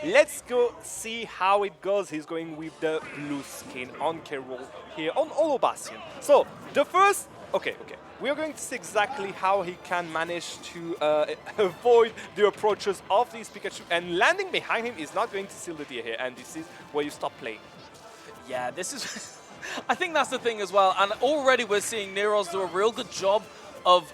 Let's go see how it goes. He's going with the blue skin on Rool here on Holo Bastion. So the first, okay. We are going to see exactly how he can manage to avoid the approaches of these Pikachu, and landing behind him is not going to seal the deal here, and this is where you stop playing. Yeah, this is... I think that's the thing as well, and already we're seeing Neeroz do a real good job of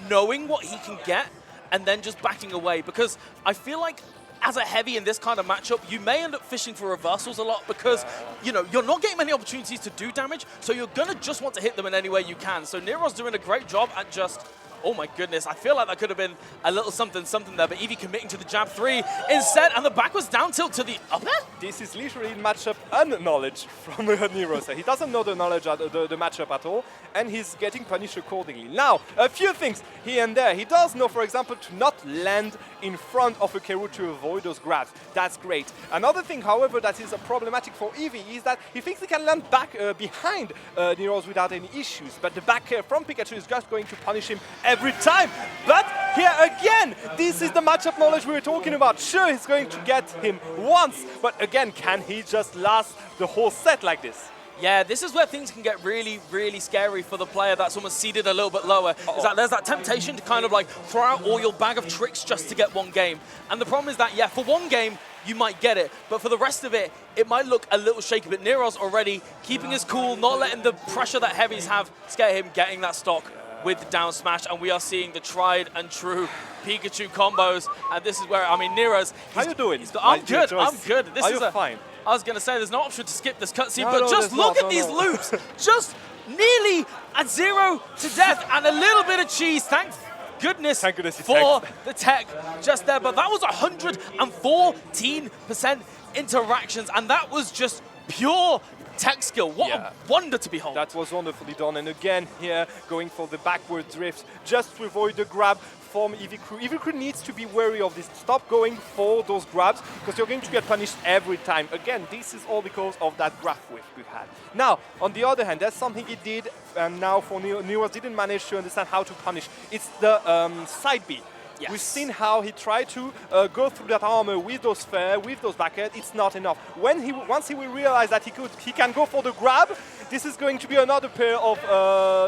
knowing what he can get and then just backing away, because I feel like as a heavy in this kind of matchup, you may end up fishing for reversals a lot because, you know, you're not getting many opportunities to do damage, so you're going to just want to hit them in any way you can. So Neeroz doing a great job at just... Oh my goodness, I feel like that could have been a little something there, but EV committing to the jab 3 instead, and the backwards down tilt to the up air? This is literally matchup unknowledge from Neeroz. He doesn't know the knowledge of the matchup at all, and he's getting punished accordingly. Now, a few things here and there. He does know, for example, to not land in front of a Keru to avoid those grabs. That's great. Another thing, however, that is problematic for Eevee is that he thinks he can land back behind Neeroz without any issues, but the back air from Pikachu is just going to punish him every time. But here again, this is the matchup knowledge we were talking about. Sure, he's going to get him once, but again, can he just last the whole set like this? Yeah, this is where things can get really, really scary for the player that's almost seated a little bit lower. Is that there's that temptation to kind of like throw out all your bag of tricks just to get one game. And the problem is that, yeah, for one game, you might get it, but for the rest of it, it might look a little shaky. But Neeroz already keeping his cool, not letting the pressure that heavies have scare him, getting that stock with the down smash, and we are seeing the tried and true Pikachu combos. And this is where, I mean, Neeroz... How you doing? I'm good, I'm good. This is fine? I was going to say, there's no option to skip this cutscene, No, but no, just look at these loops. Just nearly at 0 to death, and a little bit of cheese. Thank goodness for the tech just there. But that was 114% interactions, and that was just pure tech skill. What a wonder to behold. That was wonderfully done. And again, here, going for the backward drift, just to avoid the grab from EEVEEcrew. EEVEEcrew needs to be wary of this. Stop going for those grabs, because you're going to get punished every time. Again, this is all because of that grab whiff we've had. Now, on the other hand, that's something he did, and now for Neeroz didn't manage to understand how to punish. It's the side B. Yes. We've seen how he tried to go through that armor with those fair, with those back air. It's not enough. Once he will realize that he can go for the grab, this is going to be another pair of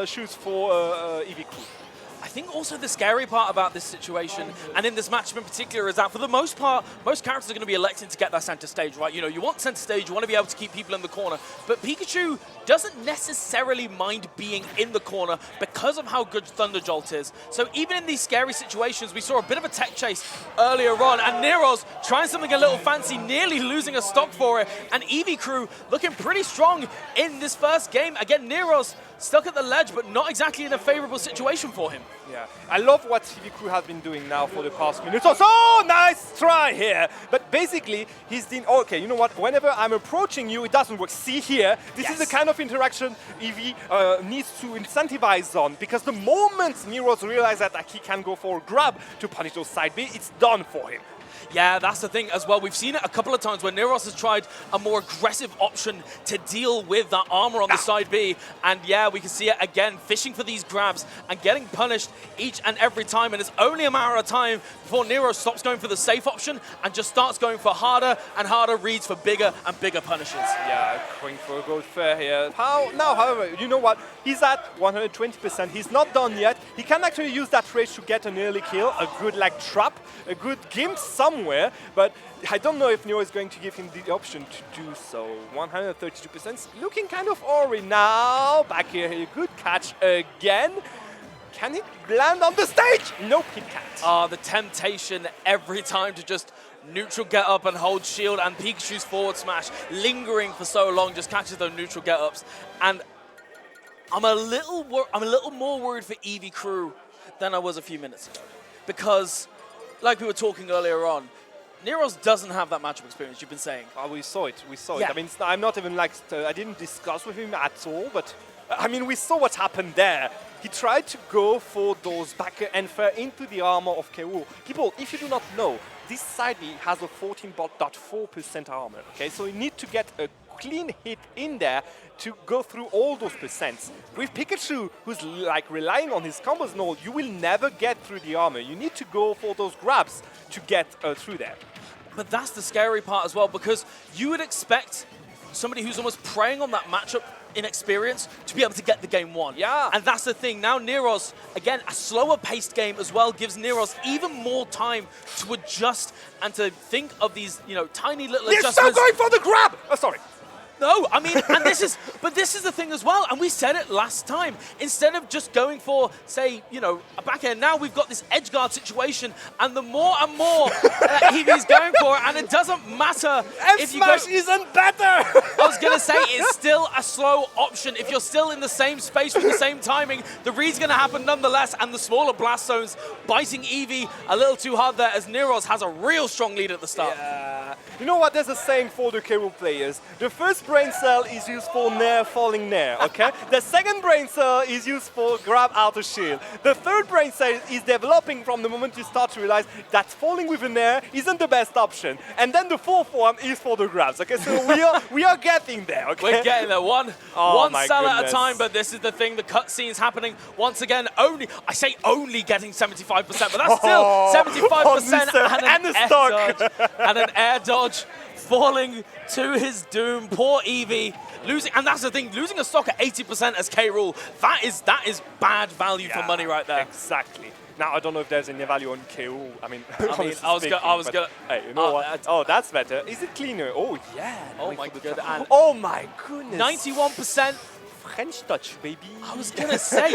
shoes for EEVEEcrew. I think also the scary part about this situation, and in this matchup in particular, is that for the most part, most characters are going to be electing to get that center stage, right? You know, you want center stage, you want to be able to keep people in the corner, but Pikachu doesn't necessarily mind being in the corner because of how good Thunder Jolt is. So even in these scary situations, we saw a bit of a tech chase earlier on, and Neeroz trying something a little fancy, nearly losing a stock for it, and EEVEEcrew looking pretty strong in this first game. Again, Neeroz stuck at the ledge, but not exactly in a favorable situation for him. Yeah, I love what EEVEEcrew has been doing now for the past minute. So nice try here. But basically, he's doing, okay, you know what? Whenever I'm approaching you, it doesn't work. See here, this is the kind of interaction Eevee needs to incentivize on, because the moment Neeroz realizes that he can go for a grab to punish those side B, it's done for him. Yeah, that's the thing as well. We've seen it a couple of times where Neeroz has tried a more aggressive option to deal with that armor on the side B. And yeah, we can see it again, fishing for these grabs and getting punished each and every time. And it's only a matter of time before Neeroz stops going for the safe option and just starts going for harder and harder reads for bigger and bigger punishes. Yeah, going for a gold fair here. Now, however, you know what? He's at 120%. He's not done yet. He can actually use that rage to get an early kill, a good like trap, a good gimp somewhere, but I don't know if Neeroz is going to give him the option to do so. 132%, looking kind of awry now. Back here, a good catch again. Can he land on the stage? Nope, he can't. The temptation every time to just neutral get up and hold shield, and Pikachu's forward smash lingering for so long just catches those neutral get ups. And I'm a little more worried for EEVEEcrew than I was a few minutes ago, because like we were talking earlier on, Neeroz doesn't have that matchup experience you've been saying. Oh, we saw it. I mean, I'm not even like, I didn't discuss with him at all, but I mean, we saw what happened there. He tried to go for those back and fair into the armor of Keru. People, if you do not know, this side B has a 14.4% armor, okay? So you need to get a clean hit in there to go through all those percents. With Pikachu, who's like relying on his combos and all, you will never get through the armor. You need to go for those grabs to get through there. But that's the scary part as well, because you would expect somebody who's almost preying on that matchup inexperience to be able to get the game won. Yeah. And that's the thing. Now Neeroz, again, a slower paced game as well, gives Neeroz even more time to adjust and to think of these, you know, tiny little They're adjustments. still going for the grab! Oh, sorry. No, I mean, and this is the thing as well, and we said it last time. Instead of just going for, say, you know, a back end, now we've got this edge guard situation, and the more and more EEVEE's going for it, and it doesn't matter if you go. Smash isn't better! I was going to say, it's still a slow option. If you're still in the same space with the same timing, the read's going to happen nonetheless, and the smaller blast zones biting EEVEE a little too hard there, as Neeroz has a real strong lead at the start. Yeah. You know what, there's a saying for the K. Rool players. The first brain cell is used for nair falling nair, okay? The second brain cell is used for grab out of shield. The third brain cell is developing from the moment you start to realize that falling with a nair isn't the best option. And then the fourth one is for the grabs, okay? So we are getting there, okay? We're getting there, one cell at a time, but this is the thing, the cutscene's happening once again, I say only getting 75%, but that's still 75% and an air dodge. And an air dodge falling to his doom. Poor EEVEE losing, and that's the thing, losing a stock at 80% as K. Rool, that is bad value for money right there. Exactly. Now, I don't know if there's any value on K. Rool. I mean, I was gonna. Hey, you know what? Oh, that's better. Is it cleaner? Oh, yeah. Oh my god. Oh my goodness. 91%. French touch, baby. I was gonna say,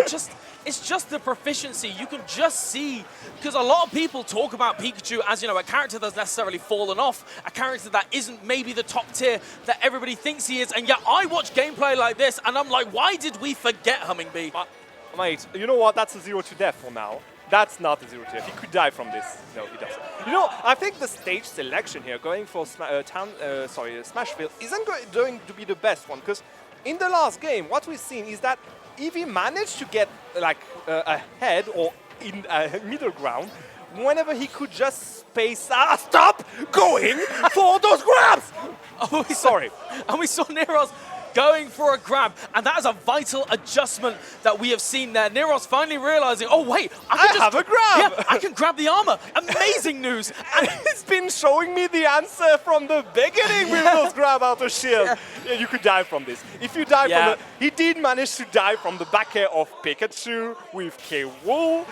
it's just the proficiency. You can just see, because a lot of people talk about Pikachu as, you know, a character that's necessarily fallen off, a character that isn't maybe the top tier that everybody thinks he is, and yet I watch gameplay like this, and I'm like, why did we forget Humming Bee? Mate, you know what? That's a 0 to death for now. That's not a 0 to death. He could die from this. No, he doesn't. You know, I think the stage selection here, going for Smashville, isn't going to be the best one, because in the last game, what we've seen is that EEVEE managed to get like ahead or in middle ground whenever he could just space out. Stop going for those grabs! Oh, sorry. And we saw Neeroz going for a grab, and that is a vital adjustment that we have seen there. Neeroz finally realizing, oh wait, I have a grab! Yeah, I can grab the armor. Amazing news. And it's been showing me the answer from the beginning with those grab out of shield. Yeah, you could die from this. If you die from he did manage to die from the back air of Pikachu with K. Rool.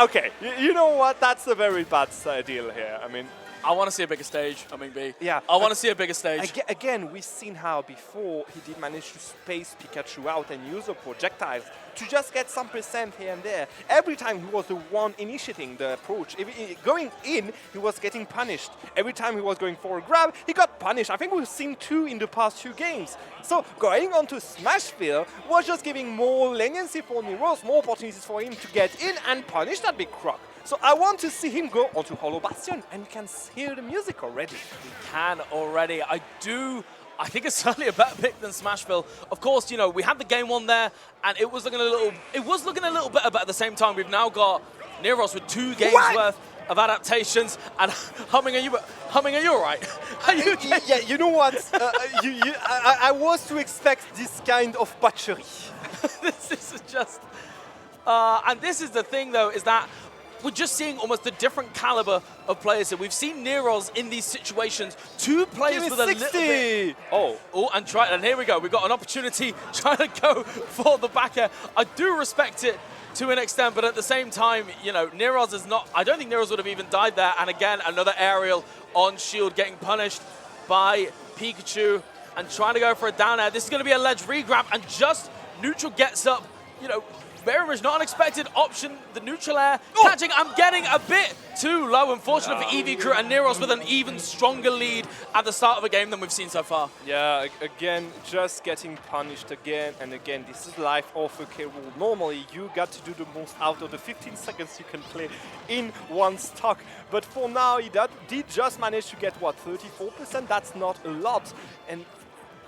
Okay, you know what? That's a very bad deal here. I mean, I want to see a bigger stage, Humming Bee. Yeah. I want to see a bigger stage. Again, we've seen how before he did manage to space Pikachu out and use the projectiles to just get some percent here and there. Every time he was the one initiating the approach. Going in, he was getting punished. Every time he was going for a grab, he got punished. I think we've seen 2 in the past 2 games. So going on to Smashville was just giving more leniency for Neeroz, more opportunities for him to get in and punish that big croc. So I want to see him go onto Hollow Bastion, and you can hear the music already. We can already. I think it's certainly a better pick than Smashville. Of course, you know, we had the game 1 there, and it was looking a little better, but at the same time, we've now got Neeroz with 2 games worth of adaptations. And Humming, are you all right? Are you okay? Yeah, you know what? I was to expect this kind of butchery. This is just, and this is the thing though, is that we're just seeing almost a different caliber of players here. We've seen Neeroz in these situations. 2 players with 60. a little bit. And here we go. We've got an opportunity trying to go for the back air. I do respect it to an extent, but at the same time, you know, Neeroz is not. I don't think Neeroz would have even died there. And again, another aerial on shield getting punished by Pikachu and trying to go for a down air. This is going to be a ledge regrab, and just neutral gets up. You know, very much not unexpected option, the neutral air, catching. I'm getting a bit too low, unfortunately for EEVEEcrew, and Neeroz with an even stronger lead at the start of a game than we've seen so far. Yeah, again, just getting punished again and again. This is life of a K. Rool. Normally, you got to do the most out of the 15 seconds you can play in one stock. But for now, he did just manage to get, what, 34%? That's not a lot. And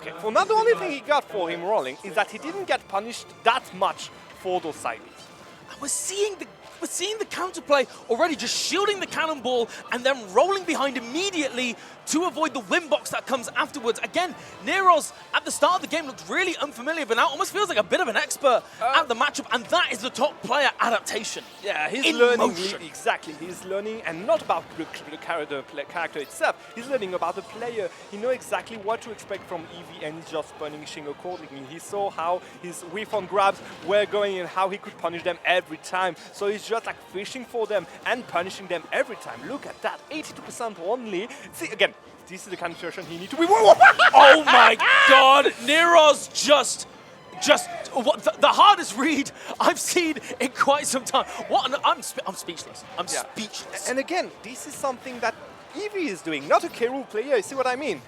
okay, for now, the only thing he got for him rolling is that he didn't get punished that much for those side beats. And we're seeing we're seeing the counterplay already, just shielding the cannonball and then rolling behind immediately to avoid the win box that comes afterwards. Again, Neeroz at the start of the game looked really unfamiliar, but now almost feels like a bit of an expert at the matchup, and that is the top player adaptation. Yeah, he's in learning, motion. exactly, he's learning, and not about the character itself, he's learning about the player. He knows exactly what to expect from EV, and he's just punishing accordingly. He saw how his whiff on grabs were going and how he could punish them every time. So he's just like fishing for them and punishing them every time. Look at that, 82% only. See, again, this is the kind of situation he needs to be. Oh my God, Neeroz just what the hardest read I've seen in quite some time. I'm speechless. I'm speechless. And again, this is something that EV is doing, not a K-Rool player. You see what I mean?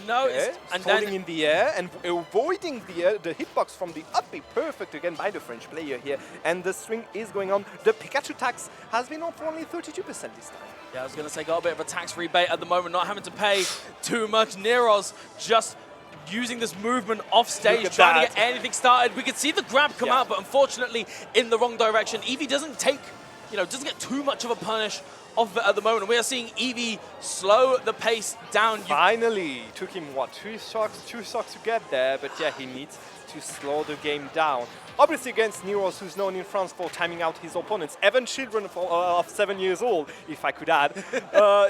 No, and holding in the air and avoiding the hitbox from the up B. Perfect again by the French player here. And the string is going on. The Pikachu tax has been on for only 32% this time. Yeah, I was going to say, got a bit of a tax rebate at the moment, not having to pay too much. Neeroz just using this movement off stage, trying to get anything started. We could see the grab come out, but unfortunately in the wrong direction. Eevee doesn't take, doesn't get too much of a punish off it at the moment. We are seeing Eevee slow the pace down. Finally, took him, what, two shocks to get there, but yeah, he needs to slow the game down. Obviously against Neeroz, who's known in France for timing out his opponents, even children of 7 years old, if I could add.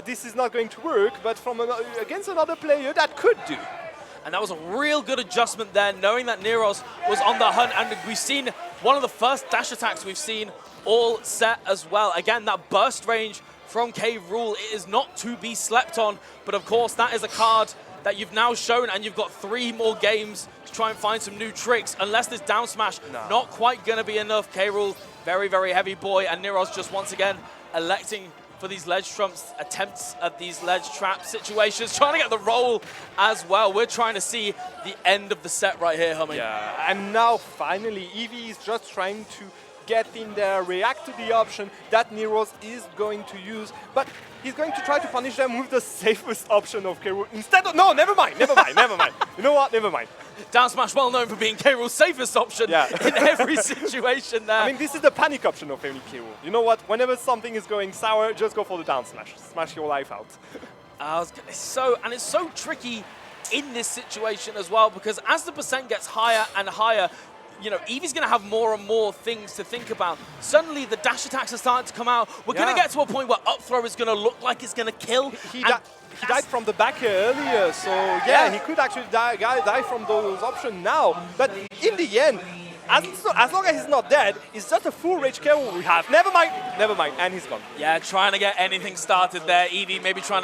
This is not going to work, but against another player, that could do. And that was a real good adjustment there, knowing that Neeroz was on the hunt, and we've seen one of the first dash attacks we've seen all set as well. Again, that burst range from Rool, it is not to be slept on, but of course that is a card that you've now shown, and you've got 3 more games to try and find some new tricks, unless this down smash not quite going to be enough. Rool, very, very heavy boy, and Neeroz just once again electing for these ledge trumps, attempts at these ledge trap situations, trying to get the roll as well. We're trying to see the end of the set right here, Humming. Yeah, and now finally, Eevee is just trying to get in there, react to the option that Neeroz is going to use, but he's going to try to punish them with the safest option of K-Rool instead of, no, never mind. You know what, never mind. Down smash, well known for being K-Rool's safest option in every situation there. I mean, this is the panic option of any K-Rool. You know what, whenever something is going sour, just go for the down smash. Smash your life out. It's so tricky in this situation as well, because as the percent gets higher and higher, Eevee's going to have more and more things to think about. Suddenly, the dash attacks are starting to come out. We're going to get to a point where up throw is going to look like it's going to kill. He died from the back earlier, so yeah, he could actually die from those options now. But in the end, as long as he's not dead, it's just a full rage kill we have. Never mind, and he's gone. Yeah, trying to get anything started there. Eevee maybe trying to